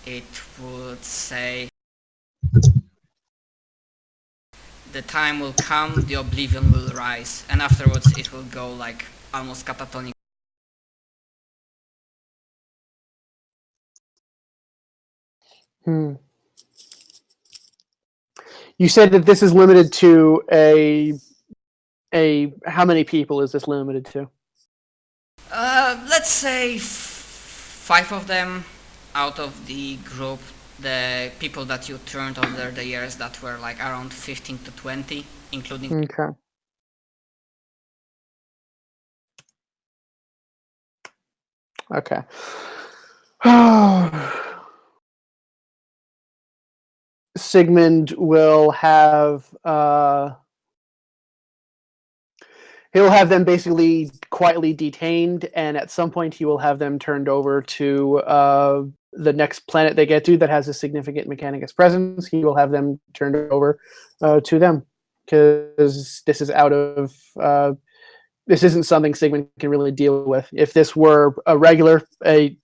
it would say the time will come, the oblivion will rise, and afterwards it will go like almost catatonic. You said that this is limited to a how many people is this limited to? Let's say 5 of them out of the group, the people that you turned over the years that were like around 15 to 20, including. Okay. Okay. Sigmund will have he'll have them basically quietly detained, and at some point he will have them turned over to the next planet they get to that has a significant Mechanicus presence. He will have them turned over to them, because this is out of this isn't something Sigmund can really deal with. If this were a regular, a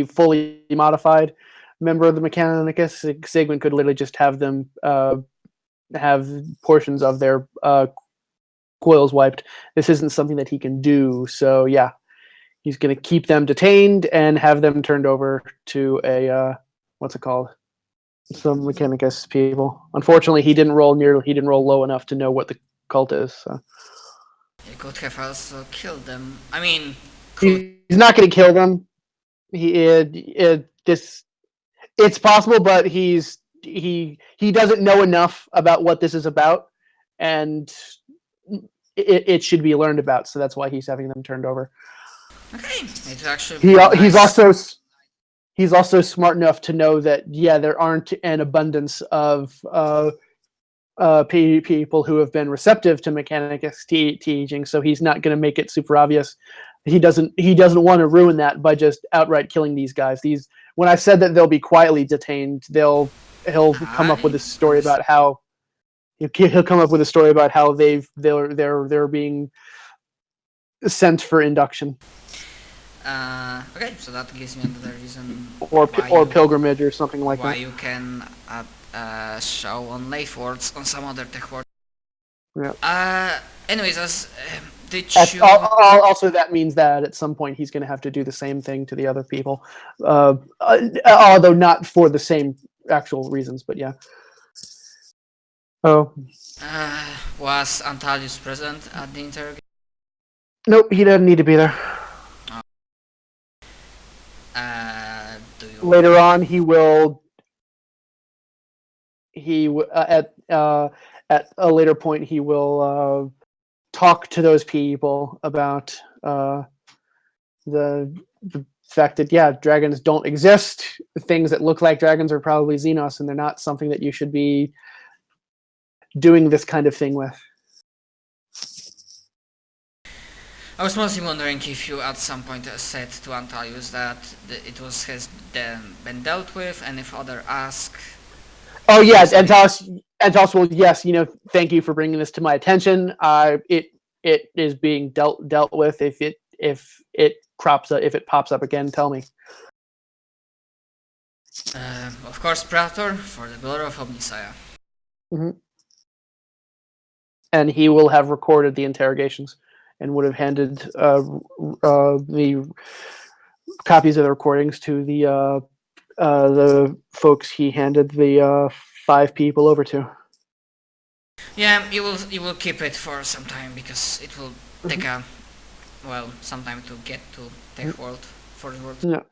fully modified member of the Mechanicus, Sigmund could literally just have them have portions of their coils wiped. This isn't something that he can do, so yeah, he's going to keep them detained and have them turned over to a what's it called? Some Mechanicus people. Unfortunately, he didn't roll low enough to know what the cult is. So. You could have also killed them. I mean, he's not going to kill them. It's possible, but he doesn't know enough about what this is about, and it should be learned about. So that's why he's having them turned over. Okay, it's actually he's also smart enough to know that there aren't an abundance of people who have been receptive to Mechanicus teaching, so he's not going to make it super obvious. He doesn't want to ruin that by just outright killing these guys. When I said that they'll be quietly detained, he'll come up with a story about how they're being sent for induction. Okay, so that gives me another reason, or pilgrimage or something like that. Why you can add show on life words on some other tech words. Yeah. Anyways, also that means that at some point he's going to have to do the same thing to the other people, although not for the same actual reasons, but yeah. Oh. Was Antalius present at the interrogation? Nope, he doesn't need to be there. Later on, he will. At a later point, he will talk to those people about the fact that dragons don't exist. Things that look like dragons are probably Xenos, and they're not something that you should be doing this kind of thing with. I was mostly wondering if you at some point said to Antalius that it has been dealt with, and if other ask. Oh yes, Antalius will. Yes, thank you for bringing this to my attention. It is being dealt with. If it pops up again, tell me. Of course, Praetor, for the glory of Omnissiah. Mm-hmm. And he will have recorded the interrogations and would have handed the copies of the recordings to the folks he handed the 5 people over to. Yeah, you will keep it for some time because it will take some time to get to Tech World, Forge World. No.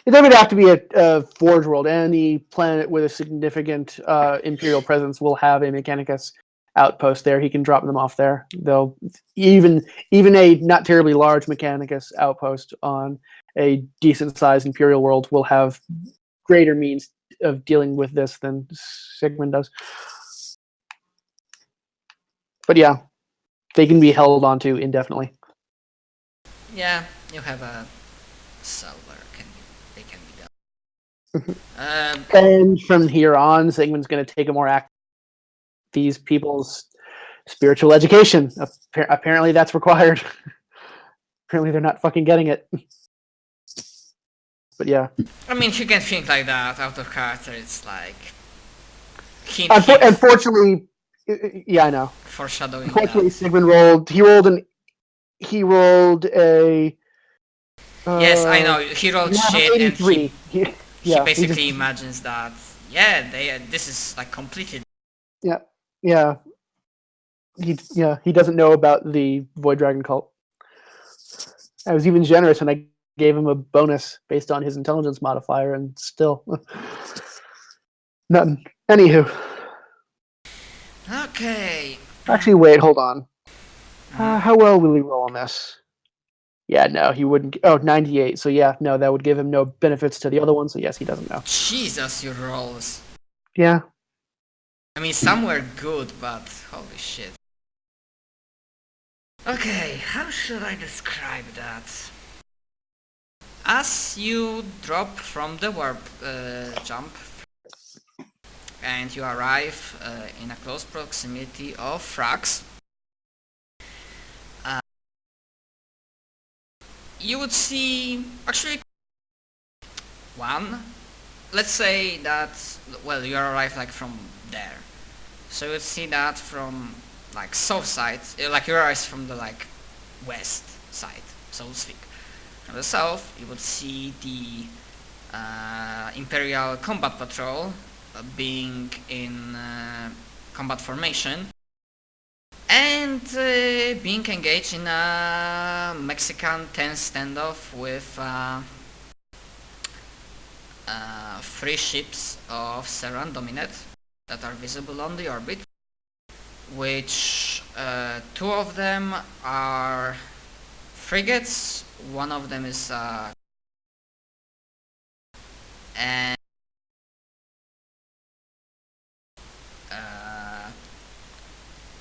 It doesn't have to be a Forge World. Any planet with a significant Imperial presence will have a Mechanicus outpost there. He can drop them off there. They'll even a not terribly large Mechanicus outpost on a decent sized Imperial world will have greater means of dealing with this than Sigmund does. But yeah, they can be held onto indefinitely. Yeah, you have a cell where they can be done. And from here on, Sigmund's going to take a more active these people's spiritual education. Apparently that's required. Apparently they're not fucking getting it. But yeah. I mean, if you can think like that out of character, it's like hint, hint, Unfortunately, yeah, I know. foreshadowing Unfortunately, that. Sigmund he rolled a. Yes, I know. He wrote shit, and 83. he Yeah, he basically just imagines that. Yeah, this is like completely. yeah he doesn't know about the Void Dragon cult. I was even generous and I gave him a bonus based on his intelligence modifier, and still nothing. Anywho, Okay. actually, wait, hold on. Mhm. How well will he roll on this? Yeah, no, he wouldn't. Oh, 98. So yeah, no, that would give him no benefits to the other one. So yes, he doesn't know. Jesus, your rolls. Yeah. I mean, some were good, but holy shit. Okay, how should I describe that? As you drop from the warp jump and you arrive in a close proximity of Frax, you would see actually one. Let's say that, well, you arrive like from there, so you would see that from like south side, like you arrive from the like west side, so to speak. From the south, you would see the Imperial Combat Patrol being in combat formation and being engaged in a Mexican tense standoff with 3 ships of Serran Dominate that are visible on the orbit, which 2 of them are frigates, one of them is and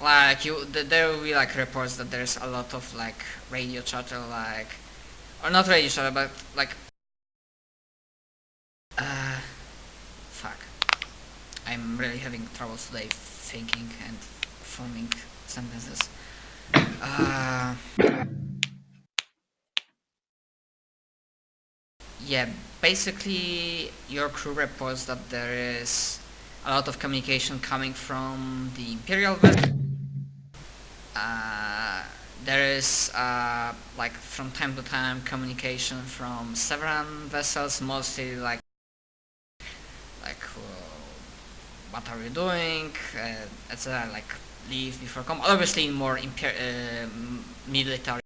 like there will be like reports that there's a lot of like radio chatter, like, or not radio chatter, but like fuck, I'm really having trouble today thinking and forming sentences. Yeah, basically your crew reports that there is a lot of communication coming from the Imperial vessel. There is like from time to time communication from Severan vessels, mostly like what are you doing, etc. Like leave before come. Obviously, in more military.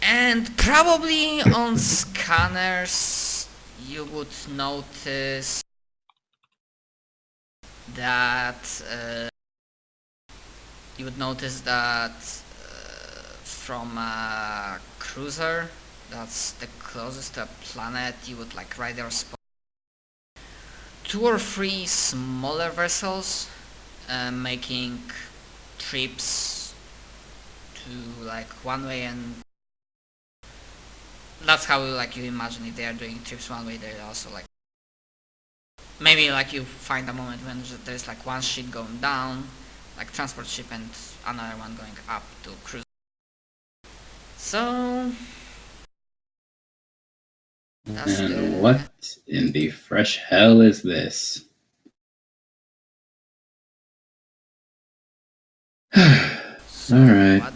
And probably on scanners, you would notice that from a cruiser that's the closest to a planet, you would like radar spot 2 or 3 smaller vessels making trips to like one way, and that's how like you imagine it. They are doing trips one way. They're also like maybe like you find a moment when there's like one ship going down, like transport ship, and another one going up to cruise. So and what in the fresh hell is this? so All right. what?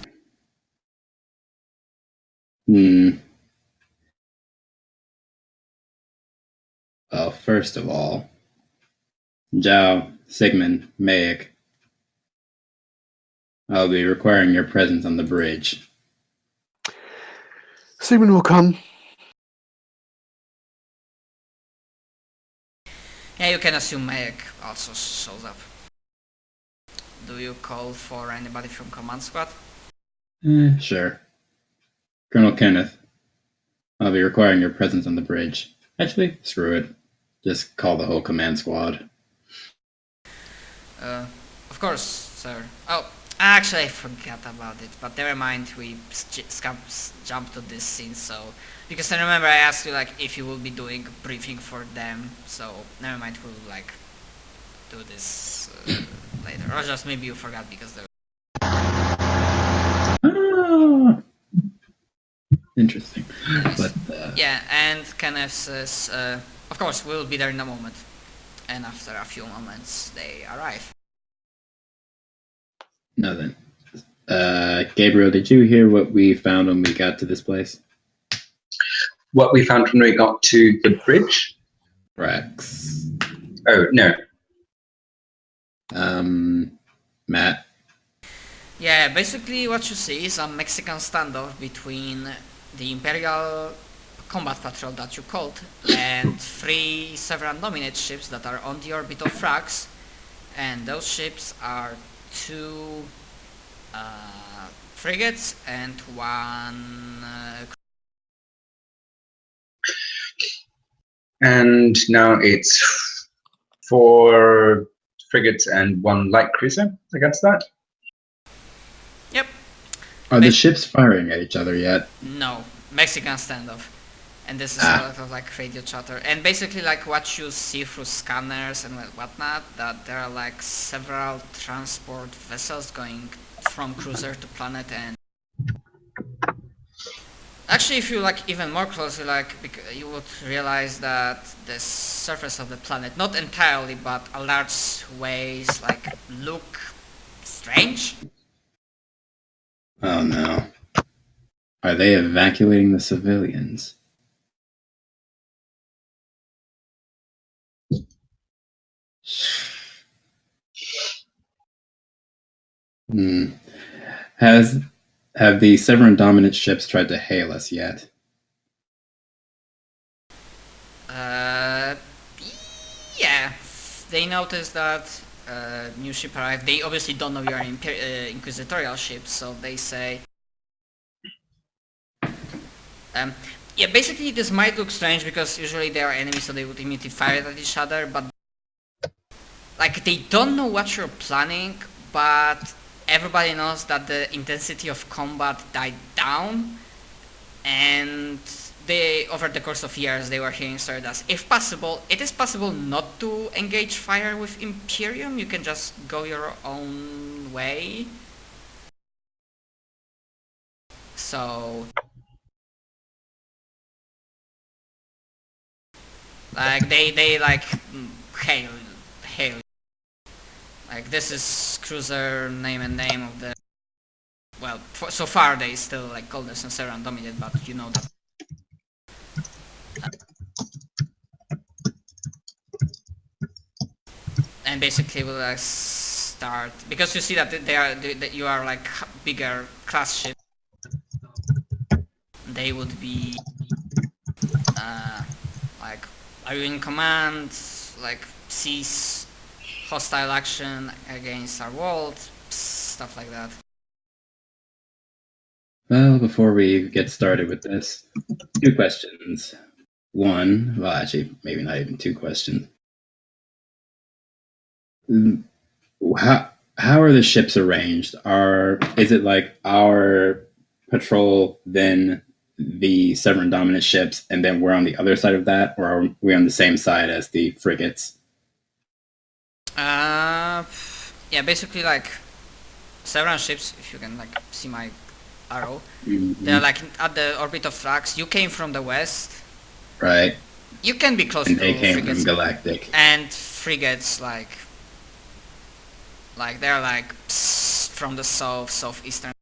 Well, first of all, Zhao, Sigmund, Mayak, I'll be requiring your presence on the bridge. Sigmund will come. Yeah, you can assume Mayek also shows up. Do you call for anybody from command squad? Sure. Colonel Kenneth, I'll be requiring your presence on the bridge. Actually, screw it. Just call the whole command squad. Of course, sir. Oh, actually I forgot about it, but never mind, we jump to this scene, so... Because I remember I asked you, like, if you will be doing briefing for them, so never mind, we'll, like, do this later. Or just maybe you forgot because there... Ah! Interesting. Yes. But Yeah, and Kenneth says, of course, we'll be there in a moment. And after a few moments, they arrive. no then. Gabriel, did you hear what we found when we got to this place? What we found when we got to the bridge? Rex. Oh, no. Matt. Yeah, basically what you see is a Mexican standoff between the Imperial combat patrol that you called and 3 Severan dominate ships that are on the orbit of Frax, and those ships are 2 frigates and 1 And now it's 4 frigates and 1 light cruiser against that? Yep. Are the ships firing at each other yet? No, Mexican standoff. And this is a lot of like radio chatter. And basically like what you see through scanners and whatnot, that there are like several transport vessels going from cruiser to planet. And actually if you like even more closely, like you would realize that the surface of the planet, not entirely but a large ways, like look strange. Oh no. Are they evacuating the civilians? Hmm. Have the Severan dominant ships tried to hail us yet? Yeah, they notice that new ship arrived. They obviously don't know you are an inquisitorial ship, so they say, yeah, basically this might look strange because usually they are enemies, so they would immediately fire at each other, but like they don't know what you're planning, but everybody knows that the intensity of combat died down, and they, over the course of years, they were hearing stories as, if possible, it is possible not to engage fire with Imperium, you can just go your own way. So like they like hail. Like this is cruiser name and name of the, well, so far they still like call this and Severan dominate, but you know that. And basically we'll start, because you see that that you are like bigger class ship. They would be like, are you in command? Like cease hostile action against our world, stuff like that. Well, before we get started with this, 2 questions. 1, well actually maybe not even 2 questions. How are the ships arranged? Is it like our patrol, then the Severan dominant ships, and then we're on the other side of that, or are we on the same side as the frigates? Yeah, basically like Severan ships, if you can like see my arrow, they're like at the orbit of Frax. You came from the west. Right. You can be close And to they came frigates. from Galactic. And frigates like they're like from the southeastern.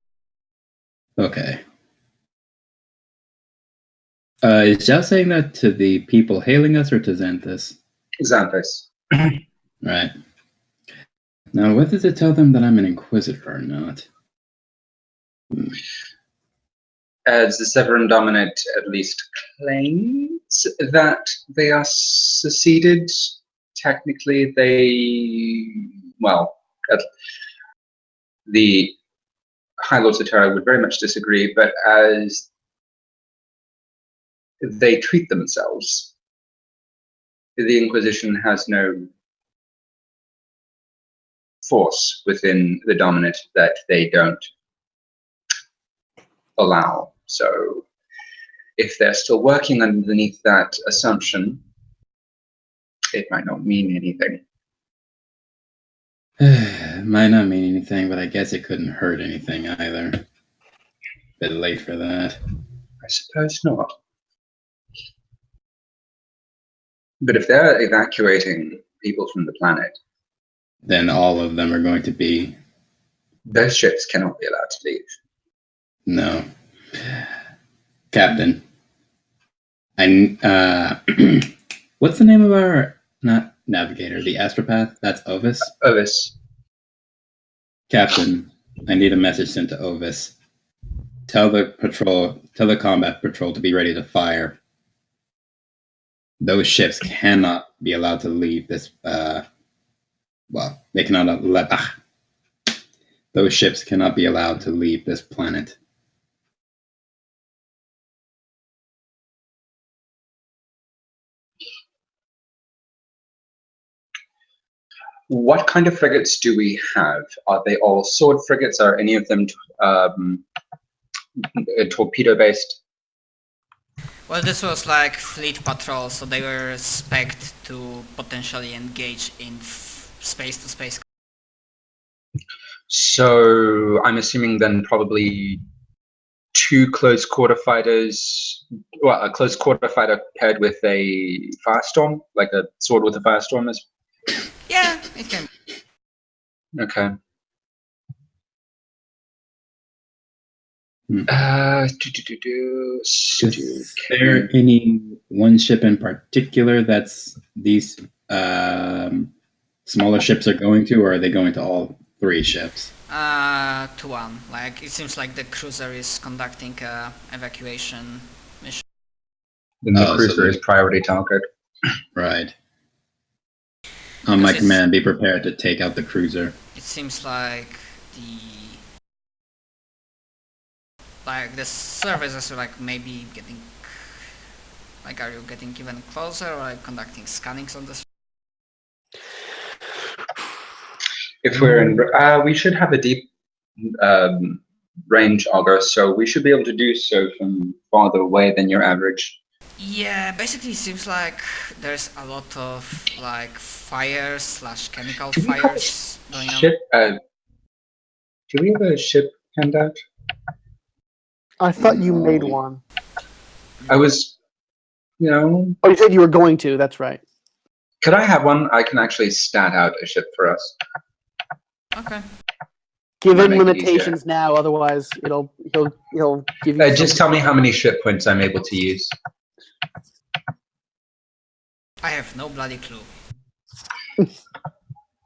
Okay. Is Zhao saying that to the people hailing us or to Xanthus? Xanthus. Right. Now, what does it tell them that I'm an Inquisitor or not? As the Severan dominant at least claims that they are seceded, technically the High Lords of Terra would very much disagree, but as they treat themselves, the Inquisition has no force within the dominant that they don't allow. So if they're still working underneath that assumption, it might not mean anything. Might not mean anything, but I guess it couldn't hurt anything either. Bit late for that. I suppose not. But if they're evacuating people from the planet, then all of them are going to be... those ships cannot be allowed to leave. No. Captain. What's the name of our... not navigator, the astropath? That's Ovis? Ovis. Captain, I need a message sent to Ovis. Tell the combat patrol to be ready to fire. Those ships cannot be allowed to leave this, they cannot let... Those ships cannot be allowed to leave this planet. What kind of frigates do we have? Are they all sword frigates? Are any of them torpedo-based? Well, this was like fleet patrol, so they were spec'd to potentially engage in space-to-space. So I'm assuming then probably 2 close quarter fighters, well, a close quarter fighter paired with a firestorm, like a sword with a firestorm is... Yeah, it can. Okay. Is there any one ship in particular that's these smaller ships are going to, or are they going to all 3 ships? To one. Like, it seems like the cruiser is conducting a evacuation mission. Then the cruiser is priority target. Right. On my command, be prepared to take out the cruiser. It seems like the services are like maybe getting, like, are you getting even closer or like conducting scannings on this? If we're in, we should have a deep range auger, so we should be able to do so from farther away than your average. Yeah, basically it seems like there's a lot of like fires / chemical fires going on. Ship, do we have a ship handout? I thought you made one. I was, Oh, you said you were going to. That's right. Could I have one? I can actually stat out a ship for us. Okay. Given limitations now, otherwise he'll give you. Just tell me how many ship points I'm able to use. I have no bloody clue.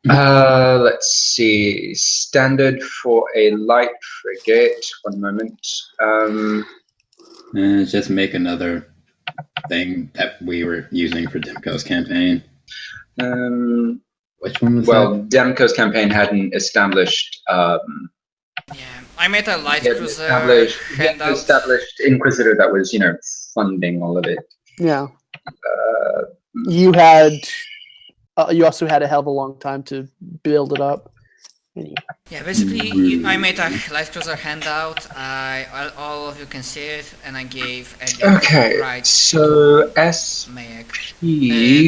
Let's see. Standard for a light frigate. One moment. Just make another thing that we were using for Demko's campaign. Which one was that? Demko's campaign hadn't established. Yeah, I made a light cruiser handout. Established Inquisitor that was, funding all of it. Yeah. You had. You also had a hell of a long time to build it up. Yeah, basically, I made a light cruiser handout. All of you can see it, and I gave Eddie right. So SP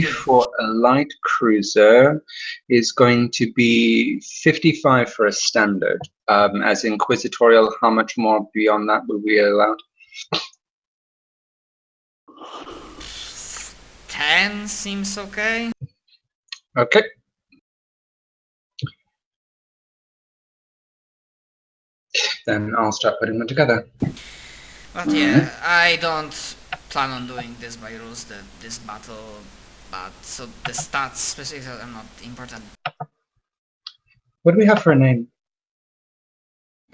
for a light cruiser is going to be 55 for a standard. As inquisitorial, how much more beyond that would we allow? 10 seems okay. Okay. Then I'll start putting them together. But yeah, I don't plan on doing this by rules, this battle, but so the stats specifics are not important. What do we have for a name?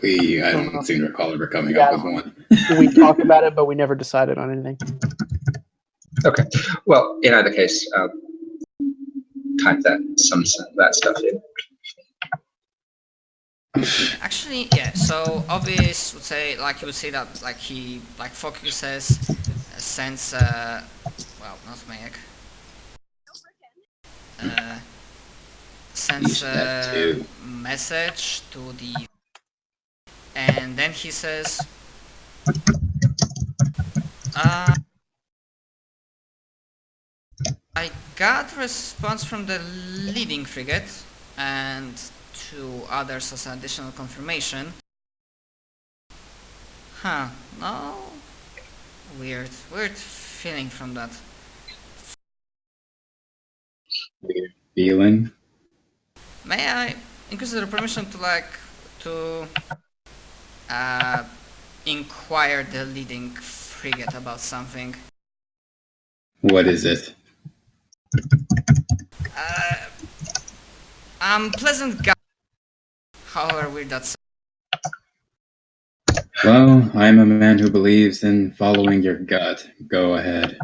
I don't seem to recall ever coming up with one. We talked about it, but we never decided on anything. Okay. Well, in either case, type that stuff in. Actually, yeah, so Obvious would say, like, you would say that, like, he, like, focuses, sends, well, not Mayek, sends a message to the, and then he says, I got a response from the leading frigate, and 2 others as an additional confirmation. No? Weird feeling from that. Weird feeling. May I Inquisitor permission to inquire the leading frigate about something? What is it? Pleasant guy. However weird that's. Well, I'm a man who believes in following your gut. Go ahead.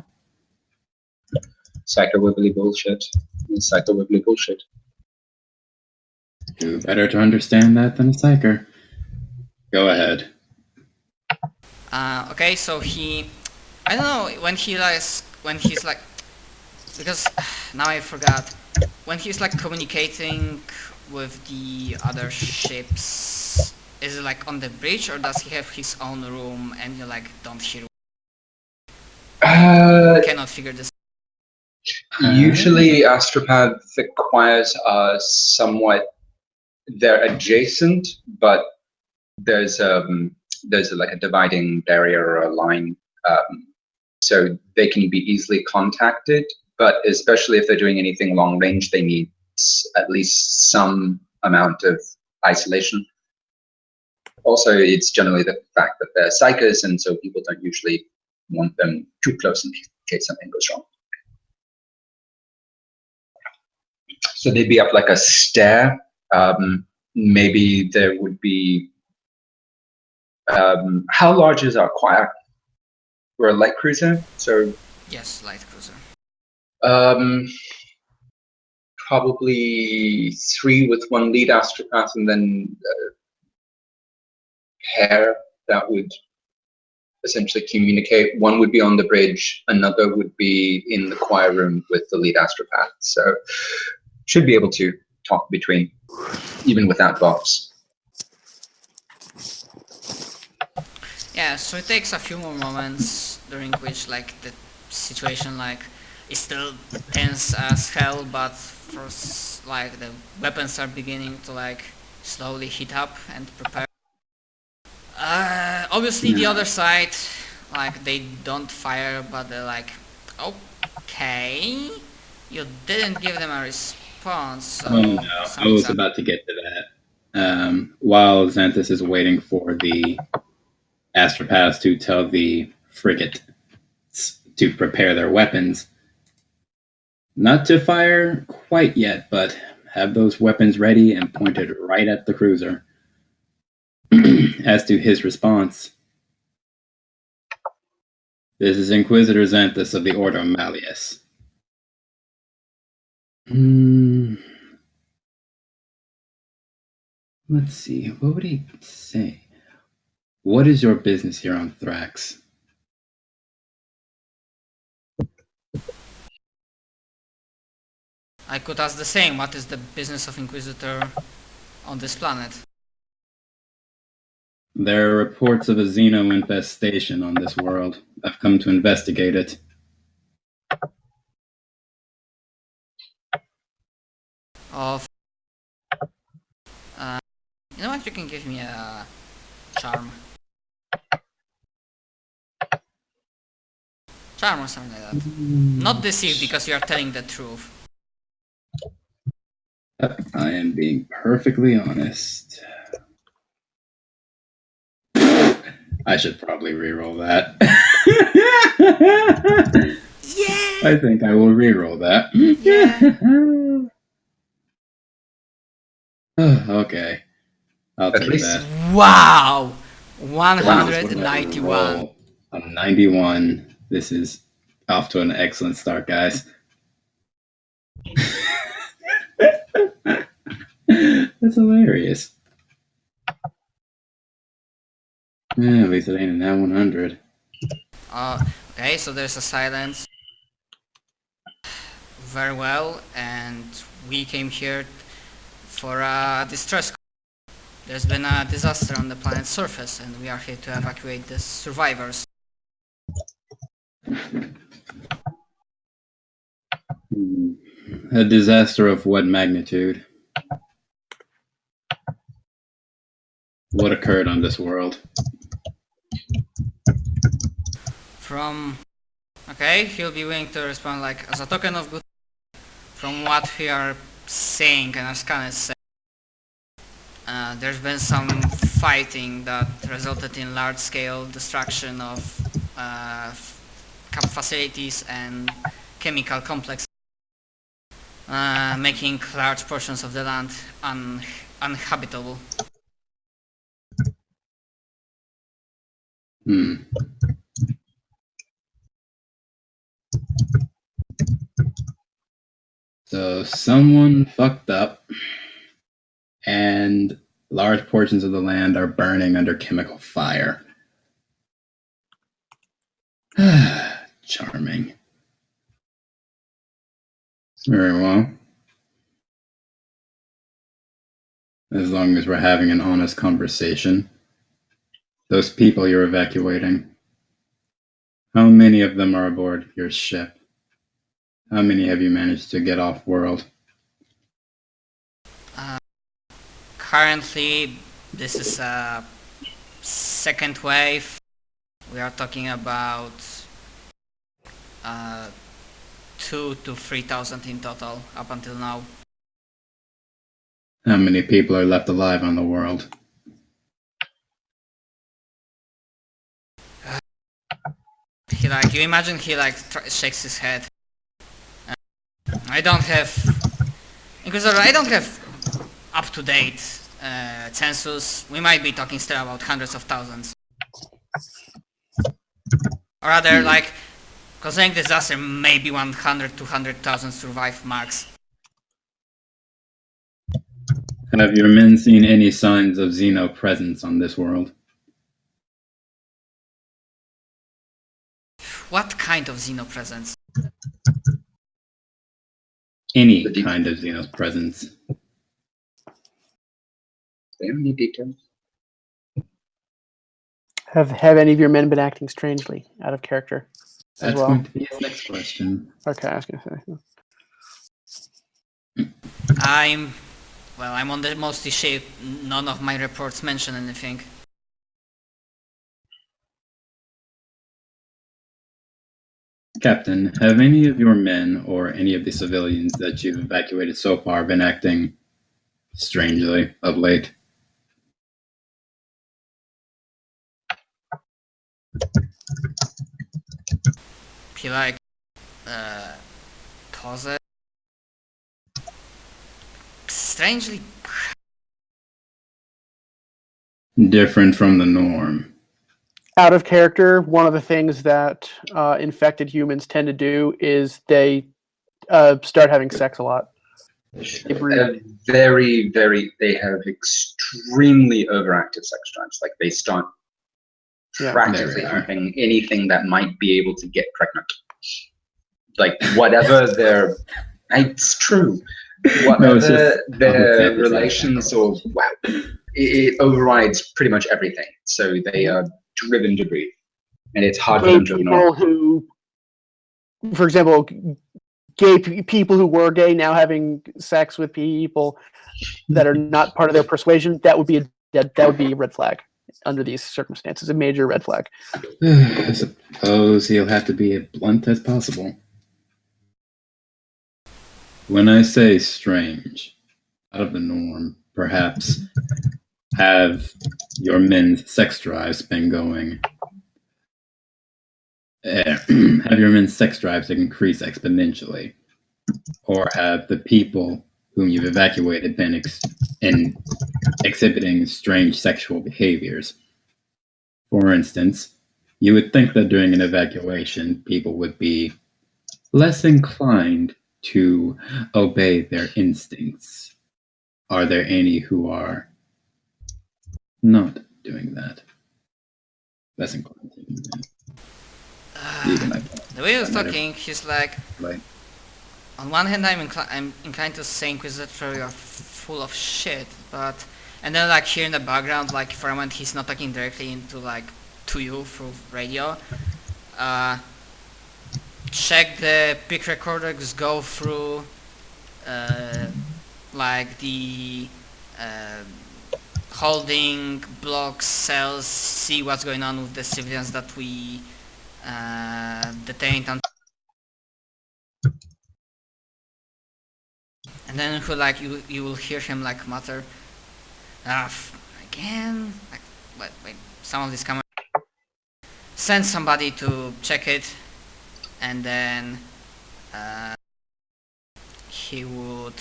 Psycho-wibbly bullshit. Psycho-wibbly bullshit. Who better to understand that than a psyker? Go ahead. Okay, so I don't know, when he's like, because now I forgot, when he's like communicating with the other ships, is it like on the bridge, or does he have his own room and you like don't hear? Cannot figure this. Usually astropath choirs are somewhat, they're adjacent, but there's like a dividing barrier or a line, so they can be easily contacted, but especially if they're doing anything long range, they need at least some amount of isolation. Also, it's generally the fact that they're psychers, and so people don't usually want them too close in case something goes wrong. So they'd be up like a stair. Maybe there would be. How large is our choir? We're a light cruiser, so. Yes, light cruiser. Probably 3 with 1 lead astropath, and then pair that would essentially communicate. One would be on the bridge, another would be in the choir room with the lead astropath. So should be able to talk between, even without box. Yeah, so it takes a few more moments during which like the situation like is still tense as hell, but first like the weapons are beginning to like slowly heat up and prepare. Obviously the other side, like they don't fire, but they're like, okay, you didn't give them a response. So No, I was about to get to that. While Xanthus is waiting for the astropaths to tell the frigate to prepare their weapons, not to fire quite yet, but have those weapons ready and pointed right at the cruiser. As to his response, this is Inquisitor Xanthus of the Order of Malleus. Let's see, what would he say? What is your business here on Thrax? I could ask the same, what is the business of Inquisitor on this planet? There are reports of a xeno infestation on this world. I've come to investigate it. You know what, you can give me a charm. Charm or something like that. Not deceive, because you are telling the truth. I am being perfectly honest. I should probably reroll that. Yeah! I think I will reroll that. Yeah! Okay. I'll take that. Wow! 191. I'm 91. This is off to an excellent start, guys. That's hilarious. Yeah, at least it ain't an L100. Okay, so there's a silence. Very well, and we came here for a distress call. There's been a disaster on the planet's surface, and we are here to evacuate the survivors. A disaster of what magnitude? What occurred on this world? Okay, he'll be willing to respond like, as a token of good. From what we are saying and as Scan is saying, there's been some fighting that resulted in large-scale destruction of facilities and chemical complexes, making large portions of the land uninhabitable. So someone fucked up, and large portions of the land are burning under chemical fire. Charming. Very well. As long as we're having an honest conversation. Those people you're evacuating, how many of them are aboard your ship? How many have you managed to get off world? Currently, this is a second wave. We are talking about 2,000 to 3,000 in total up until now. How many people are left alive on the world? You imagine he shakes his head. I don't have up-to-date census. We might be talking still about hundreds of thousands. Or rather, considering disaster, maybe 100, 200,000 survive max. Have your men seen any signs of Xeno presence on this world? What kind of xenopresence? Any kind of Xeno's presence. Any details? Have any of your men been acting strangely, out of character? That's going to be his next question. Okay, I was going to say. I'm on the mostly ship. None of my reports mention anything. Captain, have any of your men or any of the civilians that you've evacuated so far been acting strangely of late? He pause it. Strangely. Different from the norm. Out of character, one of the things that infected humans tend to do is they start having sex a lot. They have extremely overactive sex drives. Like they start practically having anything that might be able to get pregnant. Like whatever it's true. Whatever their relations or it overrides pretty much everything. So they are driven to breed, and it's hard for them to ignore. For example, gay people who were gay now having sex with people that are not part of their persuasion, that would be a red flag under these circumstances, a major red flag. I suppose he'll have to be as blunt as possible. When I say strange, out of the norm, perhaps, have your men's sex drives been going? Have your men's sex drives increased exponentially? Or have the people whom you've evacuated been exhibiting strange sexual behaviors? For instance, you would think that during an evacuation, people would be less inclined to obey their instincts. Are there any who are not doing that? Less inclined to do that. The way he was talking, he's like, on one hand, I'm inclined to say Inquisitor, you're full of shit, but, and then here in the background, for a moment, he's not talking directly to you through radio. Check the pick recorders, go through the holding blocks, cells, see what's going on with the civilians that we detained on. And then you will hear him like mutter, again, like wait, some of these comments. Send somebody to check it, and then he would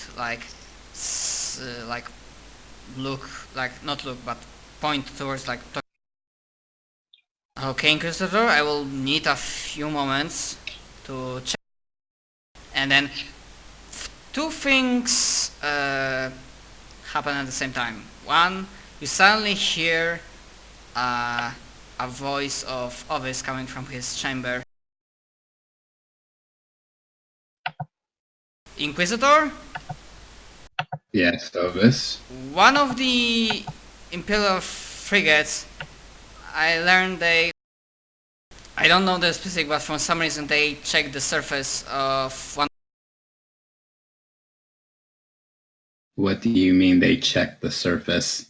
not look, but point towards okay, Inquisitor, I will need a few moments to check. And then two things happen at the same time. One, you suddenly hear a voice of Ovis coming from his chamber. Inquisitor? Yes, Ovis. One of the Imperial frigates, I learned I don't know the specific, but for some reason they checked the surface of one. What do you mean they checked the surface?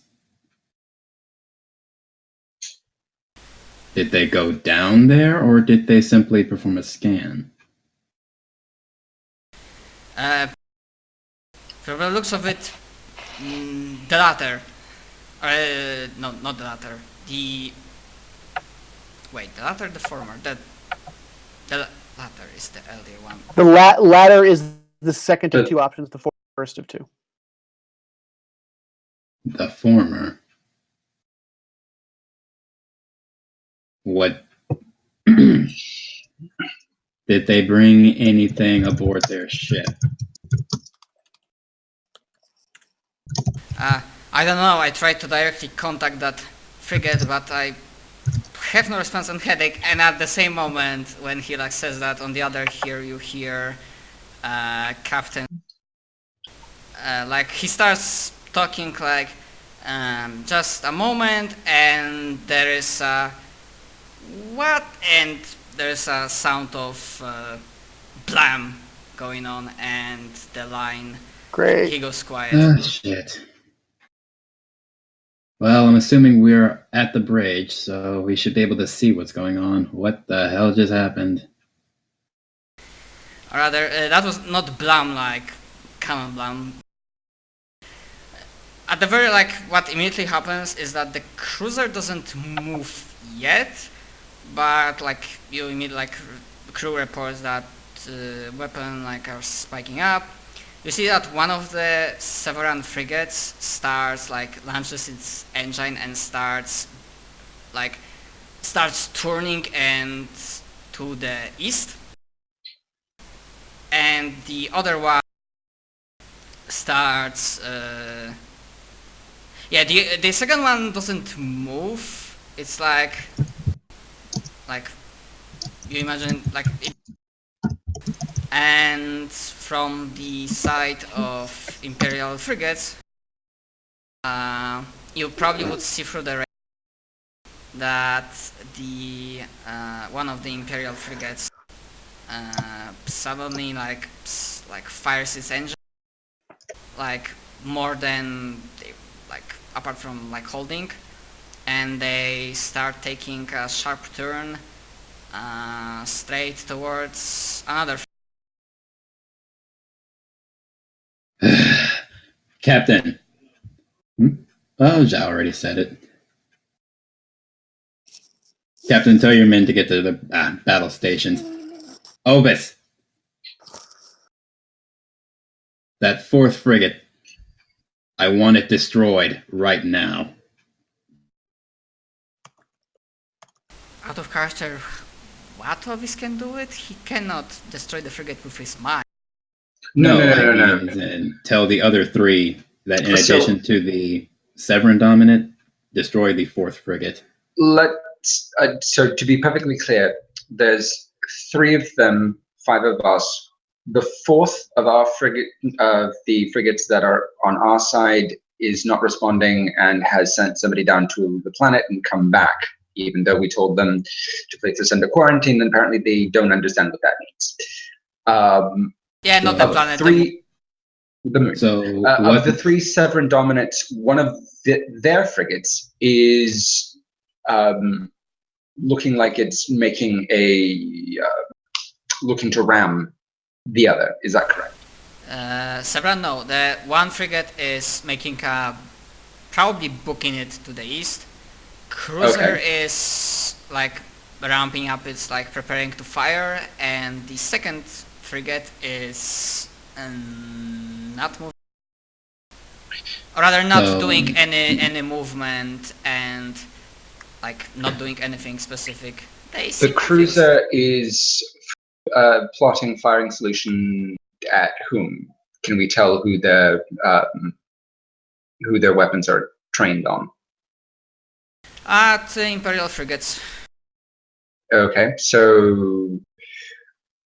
Did they go down there, or did they simply perform a scan? From the looks of it, the latter. No, not the latter. The latter, the former. The latter is the earlier one. The latter is the second of two options. The first of two. The former. What? Did they bring anything aboard their ship? I don't know. I tried to directly contact that frigate, but I have no response and headache. And at the same moment, when he says that, on the other ear you hear Captain. He starts talking just a moment, and there is a what, and there's a sound of blam going on, and the line. Great. He goes quiet. Oh, shit. Well, I'm assuming we're at the bridge, so we should be able to see what's going on. What the hell just happened? Or rather, that was not blam like cannon blam. At the very what immediately happens is that the cruiser doesn't move yet, but you immediately crew reports that weapon are spiking up. You see that one of the Severan frigates starts launches its engine and starts turning and to the east, and the other one starts the second one doesn't move. It's you imagine and from the side of Imperial frigates, you probably would see through the that the one of the Imperial frigates suddenly fires its engine more than apart from holding, and they start taking a sharp turn straight towards another. Captain. Oh, Zhao already said it. Captain, tell your men to get to the battle stations. Ovis! That fourth frigate. I want it destroyed right now. Out of character, what Ovis can do it? He cannot destroy the frigate with his mind. No. Tell the other three that in addition to the Severan Dominant, destroy the fourth frigate. So to be perfectly clear, there's 3 of them, 5 of us. The fourth of our the frigates that are on our side is not responding and has sent somebody down to the planet and come back, even though we told them to place us under quarantine, and apparently they don't understand what that means. Not the planet. The moon. So of the 3 Severan Dominants, one of their frigates is looking like it's making looking to ram the other. Is that correct? Several, no. The one frigate is making a, probably booking it to the east. Cruiser is like ramping up, it's like preparing to fire, and the second frigate is not moving, or rather not doing any movement and like not doing anything specific. The cruiser is plotting firing solution at whom? Can we tell who their weapons are trained on? At the Imperial frigates. Okay, so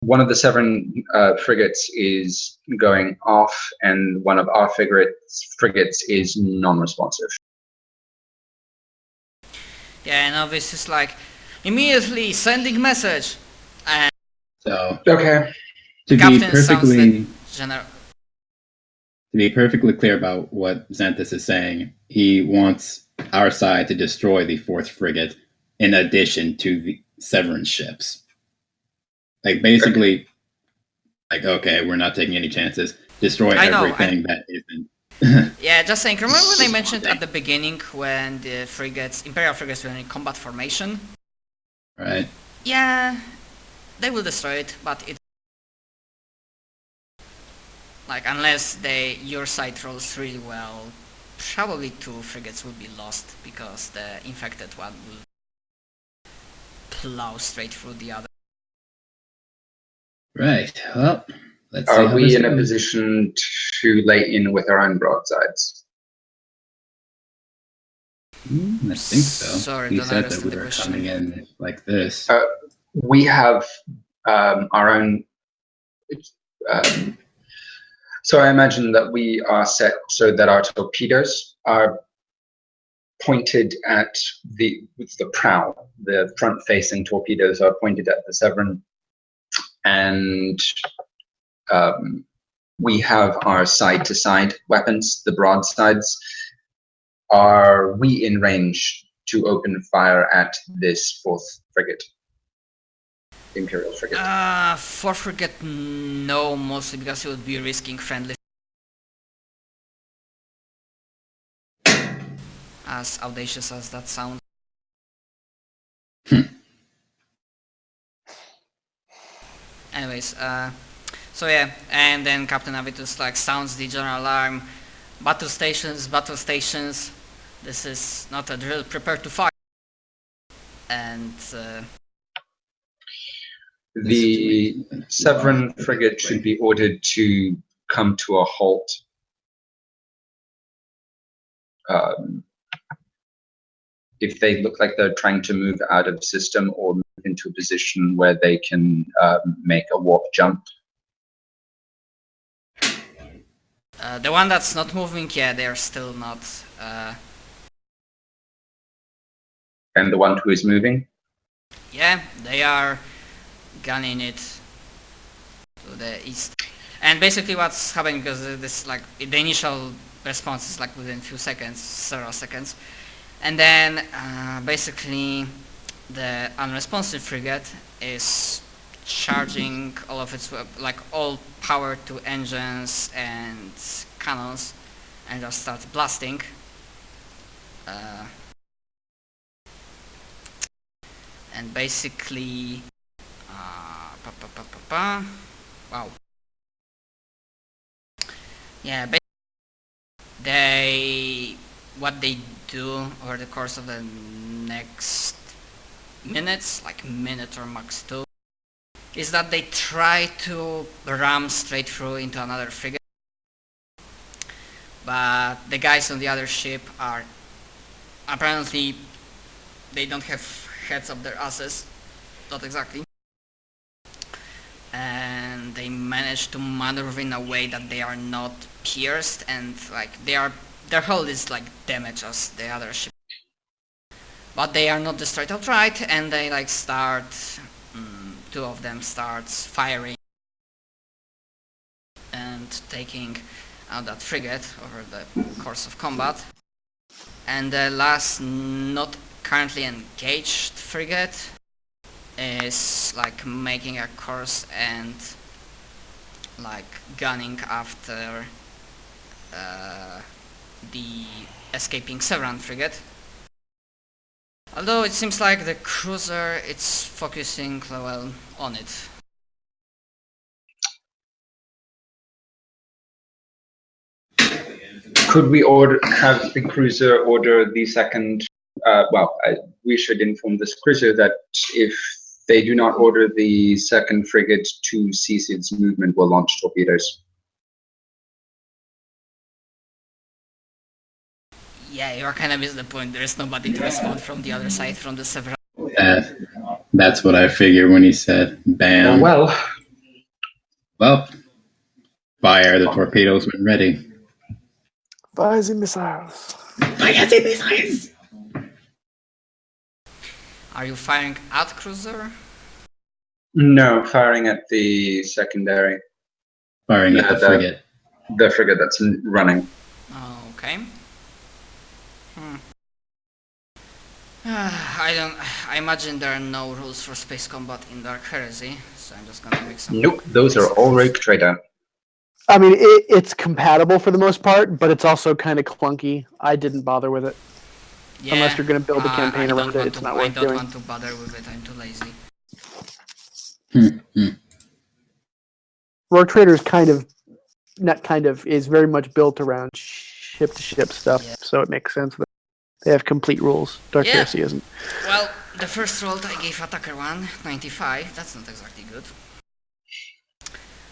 one of the Severin frigates is going off, and one of our frigates is non-responsive. Yeah, and obviously it's like immediately sending message. And So okay, to be perfectly clear about what Xanthus is saying, he wants our side to destroy the 4th frigate in addition to the Severin ships. Like basically, like okay, we're not taking any chances. Destroy everything that isn't. Yeah, just saying. Remember when I mentioned at the beginning when the frigates, Imperial frigates, were in combat formation? Right. Yeah, they will destroy it, but it, like, unless your side rolls really well, probably 2 frigates will be lost because the infected one will plow straight through the other. Right. Well, let's see. Are we in a position to lay in with our own broadsides? I think so. Sorry, he said that we were coming in like this. We have our own. So I imagine that we are set so that our torpedoes are pointed at the prow. The front-facing torpedoes are pointed at the Severin, and we have our side-to-side weapons, the broadsides. Are we in range to open fire at this 4th frigate? Imperial frigate. 4th frigate, no, mostly because it would be risking friendly. As audacious as that sounds. Anyways, so yeah, and then Captain Avitus like sounds the general alarm. Battle stations, this is not a drill, prepare to fire. And the Severin frigate should be ordered to come to a halt. If they look like they're trying to move out of system or move into a position where they can make a warp jump. The one that's not moving, yeah, they're still not. And the one who is moving? Yeah, they are gunning it to the east. And basically what's happening, because this like the initial response is like within few seconds, several seconds, and then basically the unresponsive frigate is charging all of its like all power to engines and cannons, and just start blasting. And basically, wow. Yeah, what they do over the course of the next minutes, like minute or max 2, is that they try to ram straight through into another frigate, but the guys on the other ship are apparently, they don't have heads up their asses, not exactly, and they manage to maneuver in a way that they are not pierced, and like their hull is like damaged as the other ship, but they are not destroyed outright, and they like start, 2 of them starts firing and taking out that frigate over the course of combat. And the last not currently engaged frigate is like making a course and like gunning after the escaping Severan frigate. Although it seems like the cruiser it's focusing well on it. Could we have the cruiser order the second? We should inform this cruiser that if they do not order the second frigate to cease its movement, we'll launch torpedoes. Yeah, you're kind of missing the point. There is nobody to respond from the other side, from the Severan. That's what I figured when he said, bam. Well, fire the torpedoes when ready. Fire the missiles. Fire the missiles! Are you firing at cruiser? no, firing at the secondary. Firing at the frigate. The frigate that's running. Okay. I imagine there are no rules for space combat in Dark Heresy, so I'm just gonna make some... Nope, those are all Rake Trader. I mean, it's compatible for the most part, but it's also kind of clunky. I didn't bother with it. Yeah, Unless you're going to build a campaign around it, it's not worth doing. I don't want to bother with it, I'm too lazy. Rogue Trader is is very much built around ship-to-ship stuff, so it makes sense that they have complete rules. Dark Heresy isn't. Well, the first roll I gave Attacker 1, 95, that's not exactly good.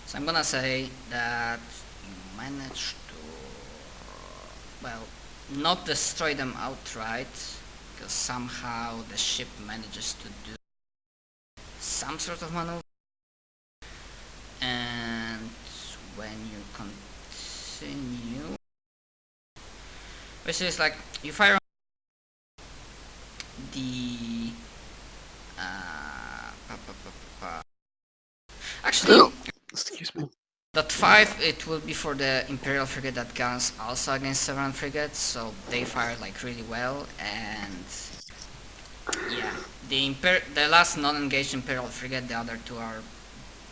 So I'm gonna say that you managed to, well, not destroy them outright, because somehow the ship manages to do some sort of maneuver. And when you continue, basically it's like you fire the actually, excuse me. that 5 it will be for the Imperial frigate that guns also against Severan frigates, so they fired like really well. And yeah, the last non-engaged Imperial frigate, the other two are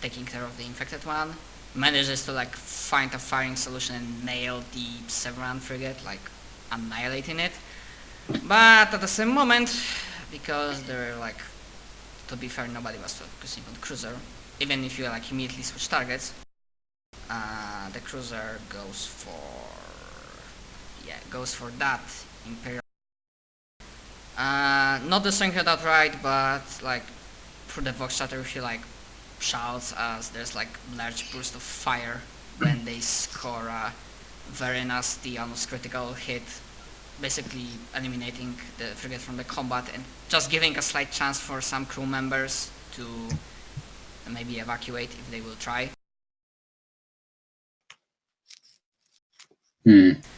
taking care of the infected one, manages to like find a firing solution and nail the Severan frigate, like annihilating it. But at the same moment, because they're like, to be fair, nobody was focusing on cruiser, even if you like immediately switch targets, the cruiser goes for that Imperial. Not destroying her outright, but like through the vox chatter he like shouts as there's like large burst of fire when they score a very nasty, almost critical hit, basically eliminating the frigate from the combat and just giving a slight chance for some crew members to maybe evacuate if they will try.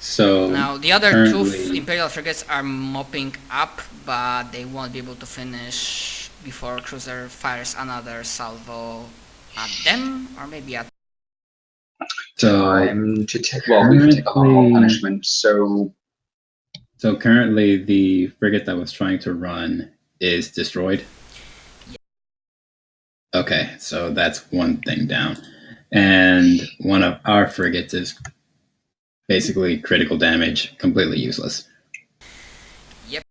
So now the other two Imperial frigates are mopping up, but they won't be able to finish before cruiser fires another salvo at them, or maybe at... Time to take, well, we can take a lot more punishment, so currently the frigate that was trying to run is destroyed? Yeah. Okay, so that's one thing down. And one of our frigates is basically critical damage, completely useless. Yep.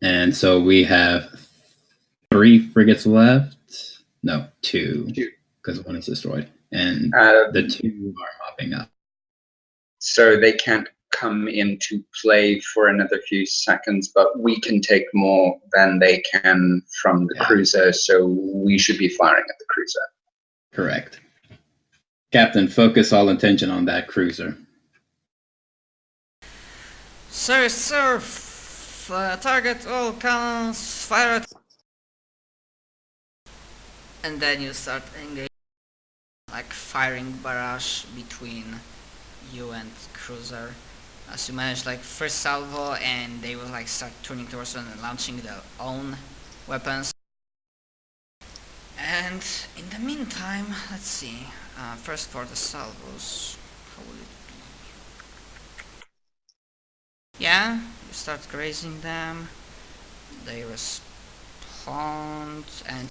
And so we have 3 frigates left. No, 2, because one is destroyed. And the 2 are mopping up. So they can't come into play for another few seconds, but we can take more than they can from the cruiser, so we should be firing at the cruiser. Correct. Captain, focus all attention on that cruiser. Sir, target all cannons, fire at... And then you start engaging, like firing barrage between you and cruiser. As you manage like first salvo, and they will like start turning towards them and launching their own weapons. And in the meantime, let's see. First for the salvos, how will it be? Yeah, you start grazing them. they respond, and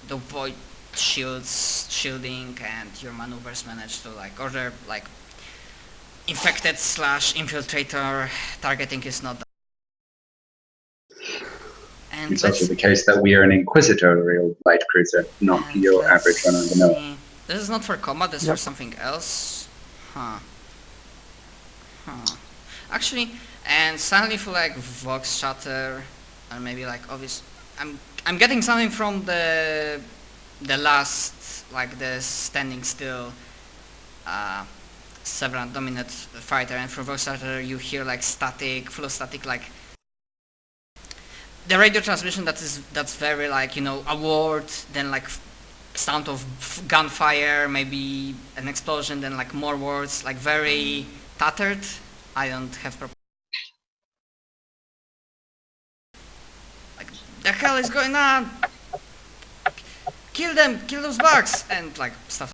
the void shielding and your maneuvers manage to like order like infected / infiltrator targeting is not. And It's also the case that we are an inquisitorial light cruiser, not your average run of the mill. This is not for combat, this is Yep. for something else. Actually, and suddenly for like Vox Shatter, or maybe like obvious, I'm getting something from the last, like the standing still Severan Dominate fighter, and for Vox Shatter you hear like static, full of static, like the radio transmission that's very like, you know, a word, then like sound of gunfire, maybe an explosion, then like more words, like very tattered. I don't have like, the hell is going on? Kill them, kill those bugs, and like stuff.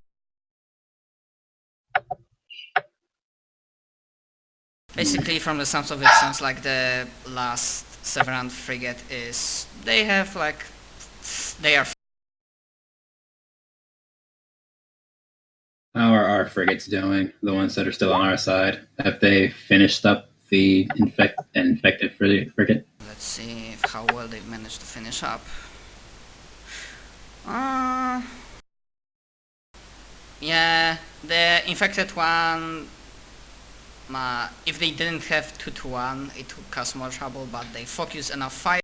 Basically, from the sounds of it, sounds like the last Severan frigate is, they have like, they are. How are our frigates doing? The ones that are still on our side, have they finished up the infected frigate? Let's see how well they've managed to finish up. Yeah, the infected one, if they didn't have 2-1, it would cause more trouble, but they focus enough fire.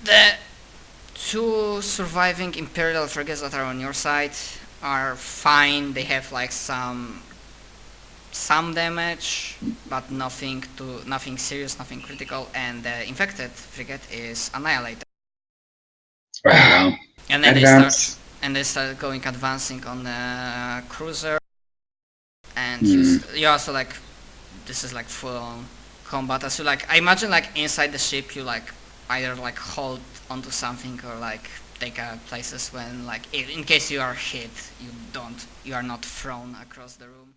The 2 surviving Imperial frigates that are on your side are fine. They have like some damage, but nothing serious, nothing critical, and the infected frigate is annihilated. Right, well, And then they start going advancing on the cruiser, and you also like, this is like full on combat. As you like, I imagine like inside the ship you like either like hold onto something or like take places when like, in case you are hit, you are not thrown across the room.